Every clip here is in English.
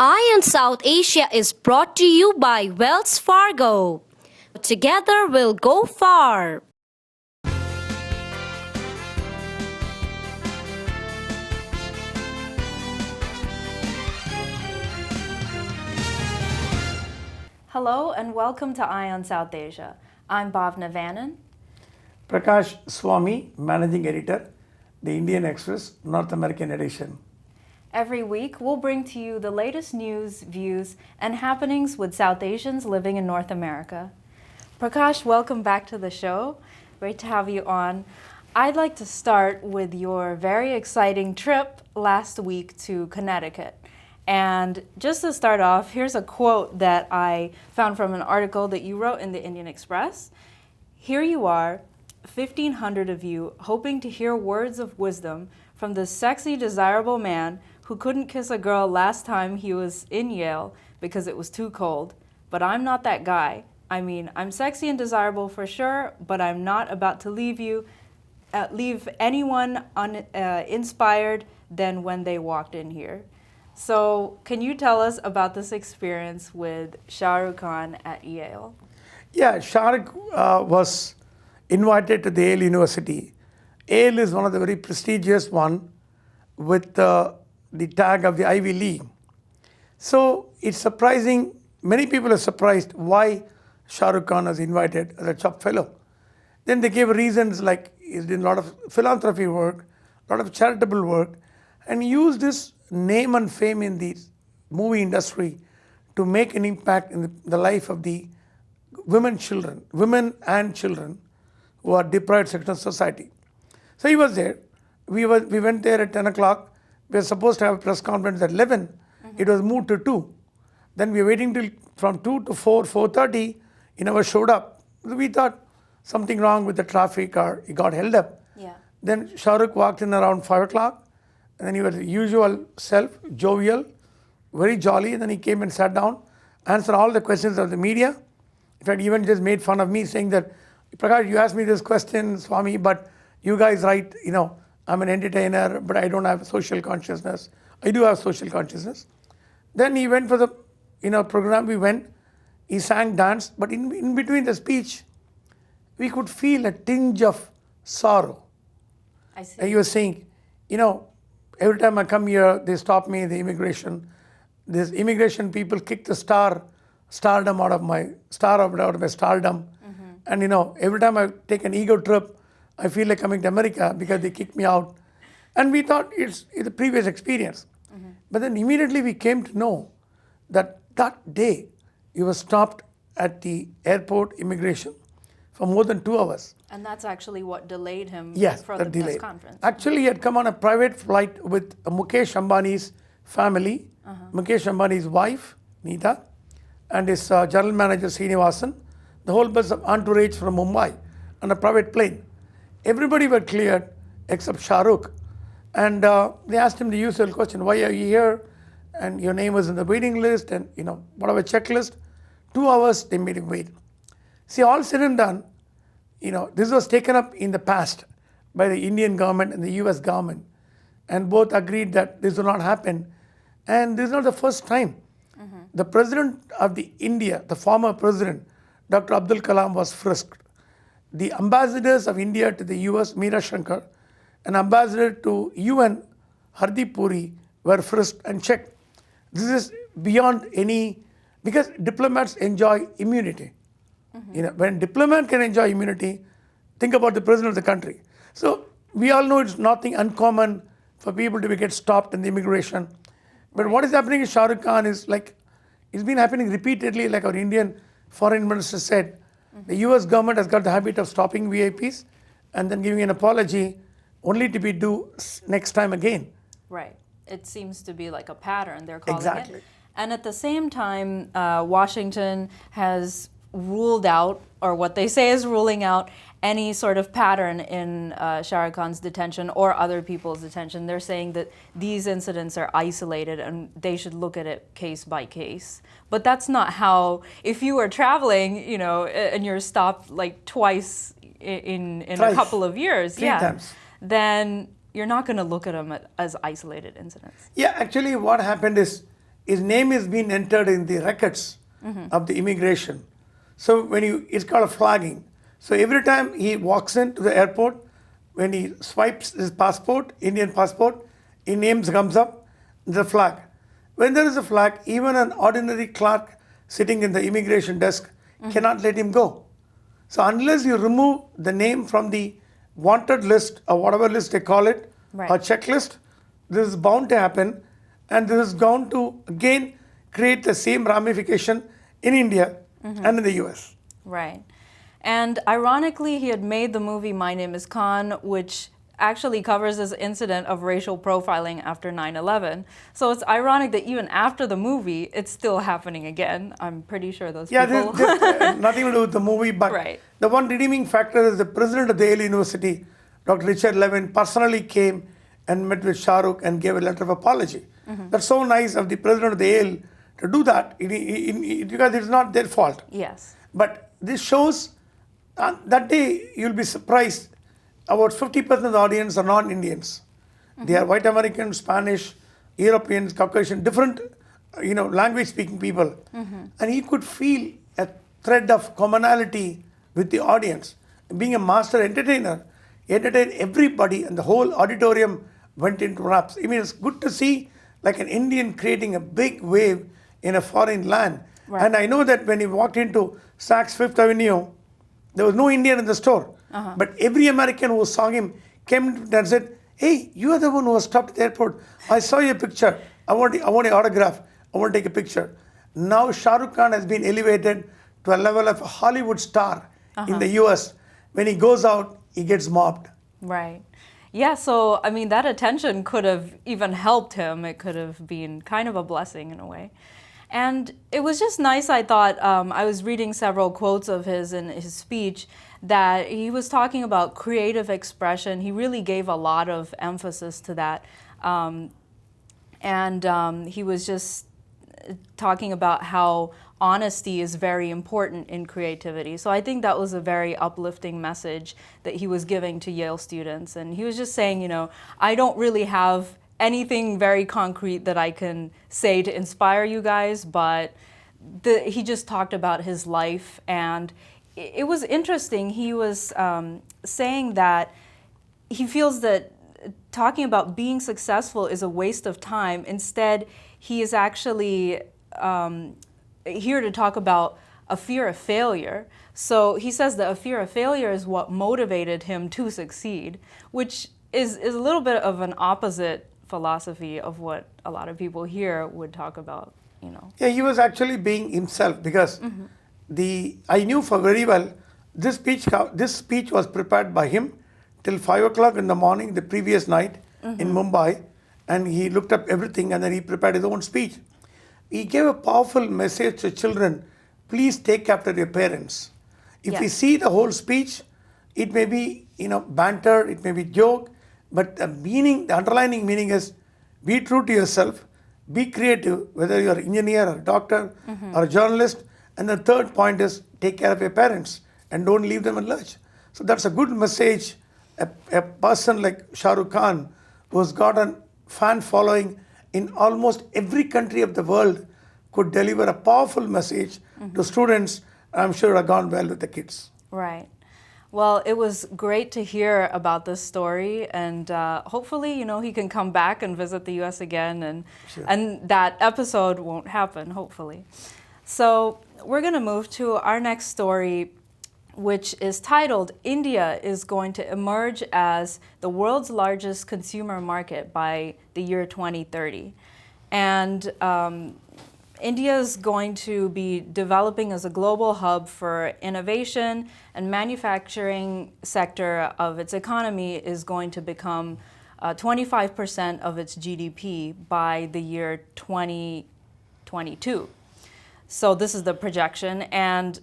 Eye on South Asia is brought to you by Wells Fargo. Together we'll go far. Hello and welcome to Eye on South Asia. I'm Bhavna Vanan. Prakash Swami, Managing Editor, The Indian Express, North American Edition. Every week, we'll bring to you the latest news, views, and happenings with South Asians living in North America. Prakash, welcome back to the show. Great to have you on. I'd like to start with your very exciting trip last week to Connecticut. And just to start off, here's a quote that I found from an article that you wrote in the Indian Express. Here you are, 1,500 of you, hoping to hear words of wisdom from the sexy, desirable man who couldn't kiss a girl last time he was in Yale because it was too cold. But I'm not that guy. I mean, I'm sexy and desirable for sure, but I'm not about to leave anyone uninspired than when they walked in here. So can you tell us about this experience with Shah Rukh Khan at Yale? Yeah, Shah Rukh was invited to the Yale University. Yale is one of the very prestigious one with the tag of the Ivy League. So it's surprising, many people are surprised why Shah Rukh Khan was invited as a top fellow. Then they gave reasons like he's done a lot of philanthropy work, a lot of charitable work, and used his name and fame in the movie industry to make an impact in the life of the women and children who are deprived section of society. So he was there. We went there at 10 o'clock. We were supposed to have a press conference at 11. It was moved to 2. Then we were waiting till from 2 to 4, 4:30. He never showed up. We thought something wrong with the traffic or he got held up. Yeah. Then Shah Rukh walked in around 5 o'clock. And then he was usual self, jovial, very jolly. And then he came and sat down, answered all the questions of the media. In fact, he even just made fun of me saying that, Prakash, you asked me this question, Swami, but you guys write, I'm an entertainer, but I don't have social consciousness. I do have social consciousness. Then he went for the program. We went, he sang, danced, but in between the speech, we could feel a tinge of sorrow. I see. And he was saying, every time I come here, they stop me, the immigration. These immigration people kick the stardom out of my stardom. Mm-hmm. And every time I take an ego trip, I feel like coming to America because they kick me out. And we thought it's a previous experience. Mm-hmm. But then immediately we came to know that day he was stopped at the airport immigration for more than 2 hours. And that's actually what delayed him for the press conference. Actually, he had come on a private flight with Mukesh Ambani's family, Mukesh Ambani's wife, Neeta, and his general manager, Srinivasan, the whole bus of entourage from Mumbai on a private plane. Everybody were cleared except Shah Rukh. And they asked him the usual question, why are you here? And your name was in the waiting list and, whatever checklist. 2 hours, they made him wait. See, all said and done, this was taken up in the past by the Indian government and the US government. And both agreed that this will not happen. And this is not the first time. Mm-hmm. The president of India, the former president, Dr. Abdul Kalam, was frisked. The ambassadors of India to the US, Meera Shankar, and ambassador to UN, Hardeep Puri, were frisked and checked. This is beyond because diplomats enjoy immunity. Mm-hmm. When diplomat can enjoy immunity, think about the president of the country. So we all know it's nothing uncommon for people to get stopped in the immigration. But what is happening in Shah Rukh Khan is it's been happening repeatedly, like our Indian foreign minister said. Mm-hmm. The US government has got the habit of stopping VIPs and then giving an apology only to be due next time again. Right. It seems to be like a pattern, they're calling Exactly. it. And at the same time, Washington has ruled out, or what they say is ruling out, any sort of pattern in Shah Rukh Khan's detention or other people's detention. They're saying that these incidents are isolated and they should look at it case by case. But that's not how, if you are traveling, and you're stopped like twice in a couple of years, 3 times. Then you're not going to look at them as isolated incidents. Yeah, actually what happened is his name is being entered in the records of the immigration. So it's called a flagging. So every time he walks into the airport, when he swipes his passport, Indian passport, his name comes up, the flag. When there is a flag, even an ordinary clerk sitting in the immigration desk cannot let him go. So unless you remove the name from the wanted list or whatever list they call it, Right. or checklist, this is bound to happen, and this is going to again create the same ramification in India and in the US. Right. And ironically, he had made the movie My Name is Khan, which actually covers this incident of racial profiling after 9/11. So it's ironic that even after the movie, it's still happening again. I'm pretty sure those Yeah, people... this nothing to do with the movie, but Right. the one redeeming factor is the president of the Yale University, Dr. Richard Levin, personally came and met with Shah Rukh and gave a letter of apology. That's so nice of the president of the Yale to do that, because it's not their fault. Yes. But this shows that day you'll be surprised. About 50% of the audience are non-Indians. They are white Americans, Spanish, Europeans, Caucasian, different, language-speaking people. And he could feel a thread of commonality with the audience. Being a master entertainer, he entertained everybody, and the whole auditorium went into raps. I mean, it's good to see like an Indian creating a big wave in a foreign land. Right. And I know that when he walked into Saks Fifth Avenue, there was no Indian in the store. But every American who saw him came and said, "Hey, you are the one who was stopped at the airport. I saw your picture. I want an autograph. I want to take a picture." Now Shah Rukh Khan has been elevated to a level of a Hollywood star in the US. When he goes out, he gets mobbed. Right. Yeah, so I mean, that attention could have even helped him. It could have been kind of a blessing in a way. And it was just nice, I thought. I was reading several quotes of his in his speech that he was talking about creative expression. He really gave a lot of emphasis to that. He was just talking about how honesty is very important in creativity. So I think that was a very uplifting message that he was giving to Yale students. And he was just saying, I don't really have anything very concrete that I can say to inspire you guys, but he just talked about his life. And it was interesting. He was saying that he feels that talking about being successful is a waste of time. Instead, he is actually here to talk about a fear of failure. So he says that a fear of failure is what motivated him to succeed, which is a little bit of an opposite philosophy of what a lot of people here would talk about, Yeah, he was actually being himself, because I knew for very well this speech was prepared by him till 5 o'clock in the morning the previous night in Mumbai, and he looked up everything and then he prepared his own speech. He gave a powerful message to children: please take after your parents. If we see the whole speech, it may be banter, it may be joke, but the underlying meaning is be true to yourself, be creative, whether you're an engineer or a doctor or a journalist. And the third point is take care of your parents and don't leave them in lurch. So that's a good message. A person like Shah Rukh Khan, who's got a fan following in almost every country of the world, could deliver a powerful message to students. I'm sure it have gone well with the kids. Right. Well, it was great to hear about this story, and hopefully, he can come back and visit the U.S. again, and that episode won't happen, hopefully. So we're going to move to our next story, which is titled, "India is going to emerge as the world's largest consumer market by the year 2030. And India is going to be developing as a global hub for innovation, and manufacturing sector of its economy is going to become 25% of its GDP by the year 2022. So this is the projection, and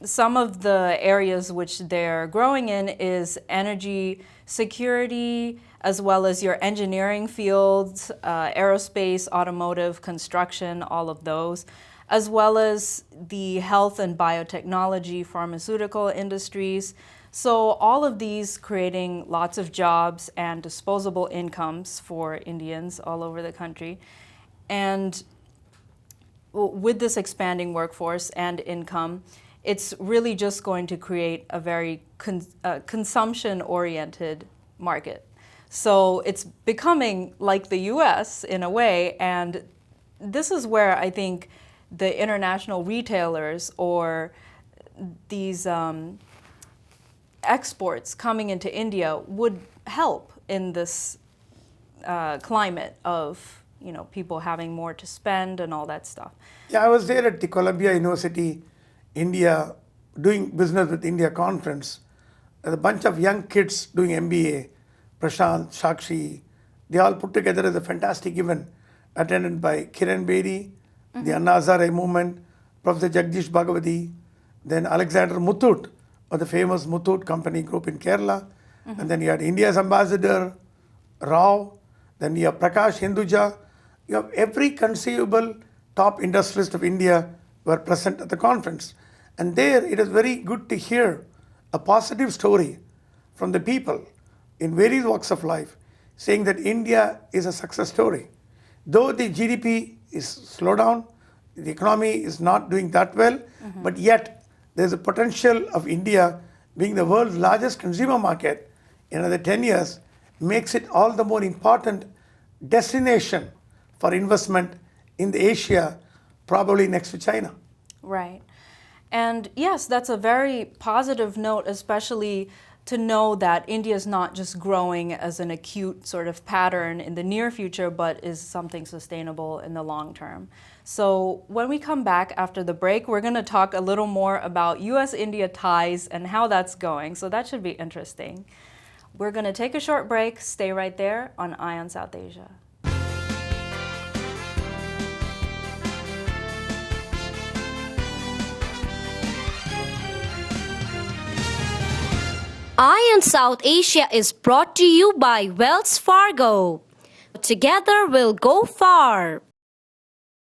some of the areas which they're growing in is energy security, as well as your engineering fields, aerospace, automotive, construction, all of those, as well as the health and biotechnology, pharmaceutical industries. So all of these creating lots of jobs and disposable incomes for Indians all over the country. And with this expanding workforce and income, it's really just going to create a very consumption-oriented market. So it's becoming like the US in a way, and this is where I think the international retailers or these exports coming into India would help in this climate of, you know, people having more to spend and all that stuff. Yeah, I was there at the Columbia University, India, doing business with India conference. A bunch of young kids doing MBA, Prashant, Shakshi, they all put together as a fantastic event attended by Kiran Bedi, the Anna Hazare movement, Professor Jagdish Bhagavati, then Alexander Muthoot of the famous Muthoot company group in Kerala, and then you had India's ambassador, Rao, then you have Prakash Hinduja, you have every conceivable top industrialist of India were present at the conference. And there it is very good to hear a positive story from the people in various walks of life saying that India is a success story. Though the GDP is slowed down, the economy is not doing that well, but yet there's a potential of India being the world's largest consumer market in another 10 years makes it all the more important destination for investment in the Asia, probably next to China. Right. And yes, that's a very positive note, especially to know that India is not just growing as an acute sort of pattern in the near future, but is something sustainable in the long term. So when we come back after the break, we're going to talk a little more about US-India ties and how that's going. So that should be interesting. We're going to take a short break. Stay right there on Eye on South Asia. Eye on South Asia is brought to you by Wells Fargo. Together we'll go far.